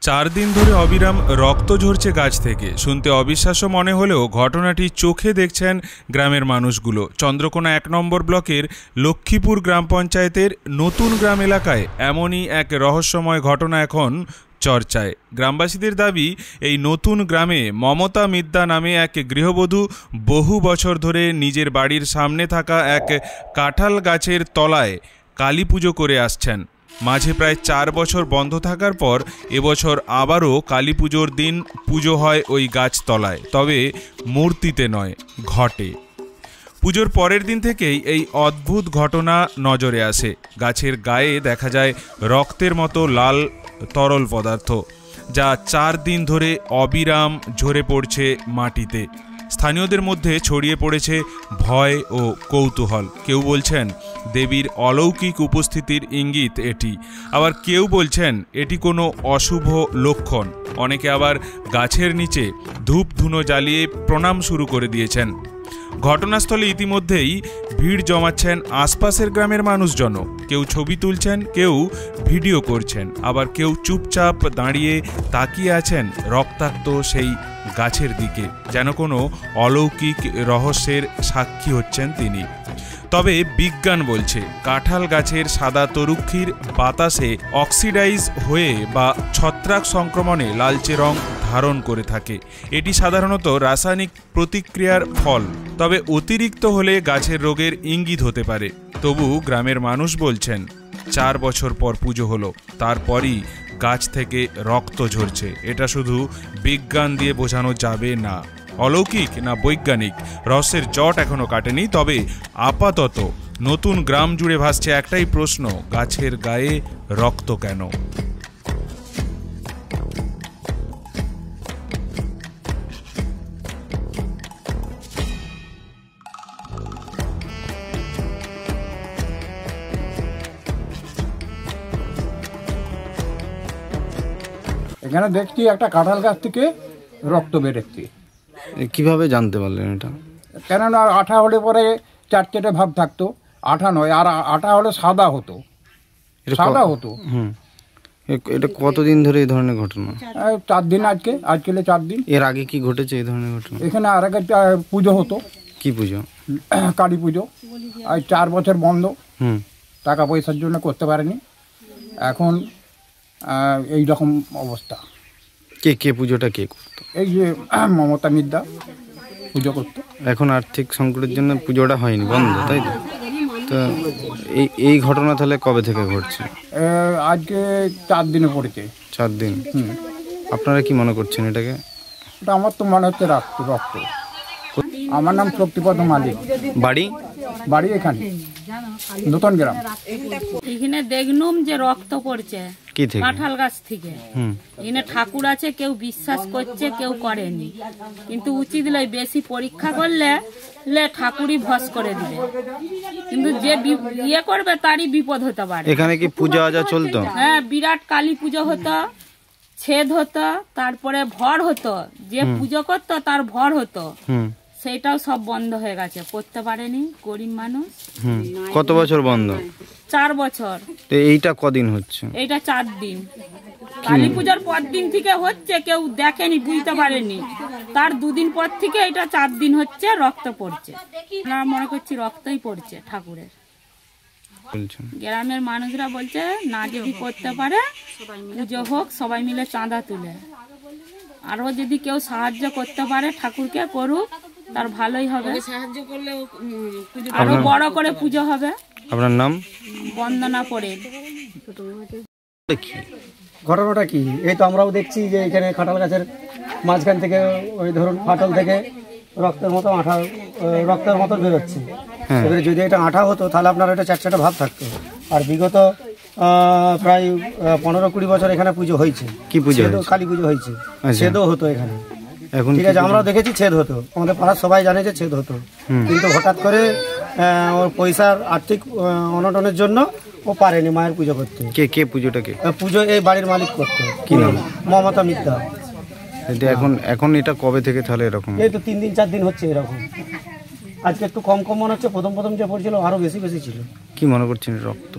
4 দিন ধরে অবিরাম রক্ত ঝরছে গাছ থেকে। শুনতে অবিশ্বাস্য মনে হলেও ঘটনাটি চোখে দেখছেন গ্রামের মানুষগুলো। চন্দ্রকোনা 1 নম্বর ব্লকের লক্ষ্মীপুর গ্রাম পঞ্চায়েতের নতুন গ্রাম এলাকায় এমনই এক রহস্যময় ঘটনা এখন চর্চায়। গ্রামবাসীদের দাবি, এই নতুন গ্রামে মমতা মিদ্যা নামে এক গৃহবধূ বহু বছর ধরে নিজের বাড়ির সামনে থাকা এক কাঁঠাল গাছের তলায় কালী পুজো করে আসছেন। মাঝে প্রায় 4 বছর বন্ধ থাকার পর এবছর আবারও কালী পুজোর দিন পুজো হয় ওই গাছতলায়, তবে মূর্তিতে নয়, ঘটে। পুজোর পরের দিন থেকেই এই অদ্ভুত ঘটনা নজরে আসে। গাছের গায়ে দেখা যায় রক্তের মতো লাল তরল পদার্থ, যা 4 দিন ধরে অবিরাম ঝরে পড়ছে মাটিতে। স্থানীয়দের মধ্যে ছড়িয়ে পড়েছে ভয় ও কৌতূহল। কেউ বলছেন দেবীর অলৌকিক উপস্থিতির ইঙ্গিত এটি, আবার কেউ বলছেন এটি কোনো অশুভ লক্ষণ। অনেকে আবার গাছের নিচে ধূপ ধুনো জ্বালিয়ে প্রণাম শুরু করে দিয়েছেন। ঘটনাস্থলে ইতিমধ্যেই ভিড় জমাচ্ছেন আশপাশের গ্রামের মানুষজনও। কেউ ছবি তুলছেন, কেউ ভিডিও করছেন, আবার কেউ চুপচাপ দাঁড়িয়ে তাকিয়ে আছেন রক্তাক্ত সেই গাছের দিকে, যেন কোনো অলৌকিক রহস্যের সাক্ষী হচ্ছেন তিনি। তবে বিজ্ঞান বলছে কাঁঠাল গাছের সাদা তরুক্ষীর বাতাসে অক্সিডাইজ হয়ে বা ছত্রাক সংক্রমণে লালচে রং ধারণ করে থাকে। এটি সাধারণত রাসায়নিক প্রতিক্রিয়ার ফল, তবে অতিরিক্ত হলে গাছের রোগের ইঙ্গিত হতে পারে। তবু গ্রামের মানুষ বলছেন 4 বছর পর পুজো হলো, তারপরই গাছ থেকে রক্ত ঝরছে। এটা শুধু বিজ্ঞান দিয়ে বোঝানো যাবে না। অলৌকিক না বৈজ্ঞানিক, রহস্যের জট এখনো কাটেনি। তবে আপাতত নতুন গ্রাম জুড়ে ভাসছে একটাই প্রশ্ন, গাছের গায়ে রক্ত কেন? এখানে দেখছি একটা কাঁঠাল গাছ থেকে রক্ত বেরোচ্ছে। কিভাবে জানতে পারলেন এটা? কেননা আঠা হলে পরে চারচেটে ভাব থাকতো, আঠা নয়, আর আঠা হলে সাদা হতো। এটা কতদিন ধরে এই ধরনের ঘটনা? 4 দিন, আজকে 4 দিন। এর আগে কি ঘটেছে এই ধরনের ঘটনা? এখানে আর আগে পুজো হতো। কি পুজো? কালী পুজো। আর 4 বছর বন্ধ, টাকা পয়সার জন্য করতে পারেনি। এখন এই রকম অবস্থা। কে পুজোটা কে করতো? এই যে মমতা মিদ্যা পুজো করতো। এখন আর্থিক সংকটের জন্য পুজোটা হয়নি, বন্ধ, তাই তো? তো এই ঘটনা তাহলে কবে থেকে ঘটছে? আজকে 4 দিনে পড়েছে। 4 দিন। আপনারা কি মনে করছেন এটাকে? এটা আমার তো মনে হচ্ছে রক্ত। আমার নাম শক্তিপদ মালিক। বাড়ি এখানে নতুন গ্রাম। এখানে দেখলুম যে রক্ত পড়ছে কাঁঠাল গাছ থেকে। এখানে ঠাকুর আছে, কেউ বিশ্বাস করছে, কেউ করেনি। কিন্তু উচিত নয়, বেশি পরীক্ষা করলে ঠাকুরই ভস করে দিবে। কিন্তু যে ইয়ে করবে তারই বিপদ হতে পারে। এখানে কি পূজা আজা চলতো? হ্যাঁ, বিরাট কালী পুজো হতো, ছেদ হতো, তারপরে ভর হতো। যে পুজো করতো তার ভর হতো। সেটাও সব বন্ধ হয়ে গেছে, করতে পারেনি গরিব মানুষ। কত বছর বন্ধ? 4 বছর। এইটা কদিন হচ্ছে? এইটা 4 দিন। কালী পূজার পর দিন থেকে হচ্ছে, কেউ দেখেনি, বুঝতে পারেনি। তার 2 দিন পর থেকে এটা 4 দিন হচ্ছে, রক্ত পড়ছে। আমরা মনে করছি রক্তই পড়ছে ঠাকুরের। গ্রামের মানুষরা বলছে না, যদি করতে পারে পুজো হোক, সবাই মিলে চাঁদা তুলে। আরো যদি কেউ সাহায্য করতে পারে ঠাকুরকে, করুক, তার ভালোই হবে। সাহায্য করলে আরো বড় করে পুজো হবে। আপনার নাম? বন্দনা পড়ে। ঘটনাটা কি? এই তো আমরাও দেখছি যে এখানে কাঁঠাল গাছের মাঝখান থেকে ওই ধরুন ফাটল থেকে রক্তের মতো বেরোচ্ছে। এবারে যদি এটা আঠা হতো তাহলে আপনার এটা চারচাটা ভাব থাকতো। আর বিগত প্রায় 15-20 বছর এখানে পুজো হয়েছে। কি পুজো? কালী পুজো হয়েছে। ছেদও হতো এখানে। ঠিক আছে, আমরাও দেখেছি ছেদ হতো, আমাদের পাড়ার সবাই জানে যে ছেদ হতো। কিন্তু হঠাৎ করে ওর পয়সার আর্থিক অনটনের জন্য ও পারেনি মায়ের পুজো করতে। কে পুজোটা কে? পুজো এই বাড়ির মালিক করতো। কি নাম? মমতা মিদ্যা। এখন এটা কবে থেকে তাহলে এরকম? এই তো 3 দিন 4 দিন হচ্ছে এরকম। আজকে একটু কম মনে হচ্ছে, প্রথম যে পড়ছিল আরো বেশি ছিল। কি মনে করছেন রক্ত?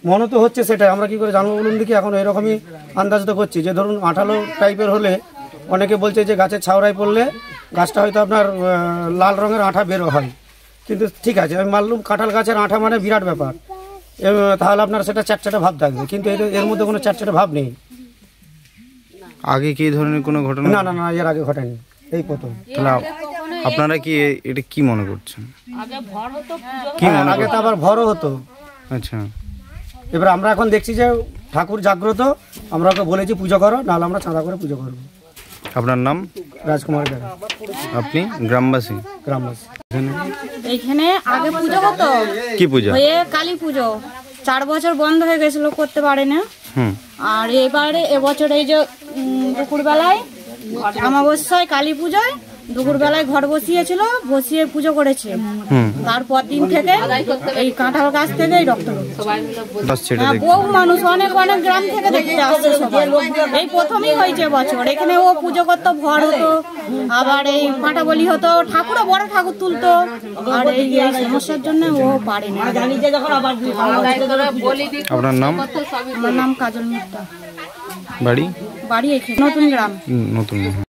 মনে তো হচ্ছে সেটাই, আমরা কি করে জানবো বলুন দেখি। এখন এরকমই আন্দাজ তো করছি যে ধরুন আঠালো টাইপের হলে অনেকে বলছে যে গাছের ছাওড়ায় পড়লে গাছটা হয়তো আপনার লাল রঙের আঠা বেরো হয়, কিন্তু ঠিক আছে আমি মানলাম কাঁঠাল গাছের আঠা মানে বিরাট ব্যাপার, তাহলে আপনার সেটা চ্যাটচ্যাটে ভাব থাকবে, কিন্তু এর মধ্যে কোনো চ্যাটচ্যাটে ভাব নেই। আগে কি ধরনের কোনো ঘটনা? না না না, এর আগে ঘটেনি, এই প্রথম। তাহলে আপনারা কি এটা কি মনে করছেন? কি আগে তো আবার ভরও হতো। আচ্ছা, এবার আমরা এখন দেখছি যে ঠাকুর জাগ্রত, আমরা ওকে বলেছি পুজো করো, নাহলে আমরা চাঁদা করে পুজো করবো। আপনার নাম? রাজকুমার বেড়া। আপনি গ্রামবাসী? গ্রামবাসী। এইখানে আগে পুজো হতো, কি পূজা? হয়ে কালী পুজো 4 বছর বন্ধ হয়ে গেছিল, করতে পারে না। আর এবারে এবছর এই যে দুপুরবেলায় অমাবস্যায় কালী পুজোয় দুপুরবেলায় ঘর বসিয়েছিল, বসিয়ে পুজো করেছে। তারপর দিন থেকে এই কাঁঠাল গাছ থেকে এই রক্ত বহু মানুষ অনেক অনেক গ্রাম থেকে দেখতে আসছে সবাই। এই প্রথমই হয়েছে বছর, এখানে ও পুজো করতো, ভর হতো, আবার এই পাঁটা বলি হতো, ঠাকুরও বড় ঠাকুর তুলতো। আর এই সমস্যার জন্য ও পারে না। আপনার নাম? আমার নাম কাজল মুক্তা। বাড়ি? বাড়ি এখানে নতুন গ্রাম। নতুন।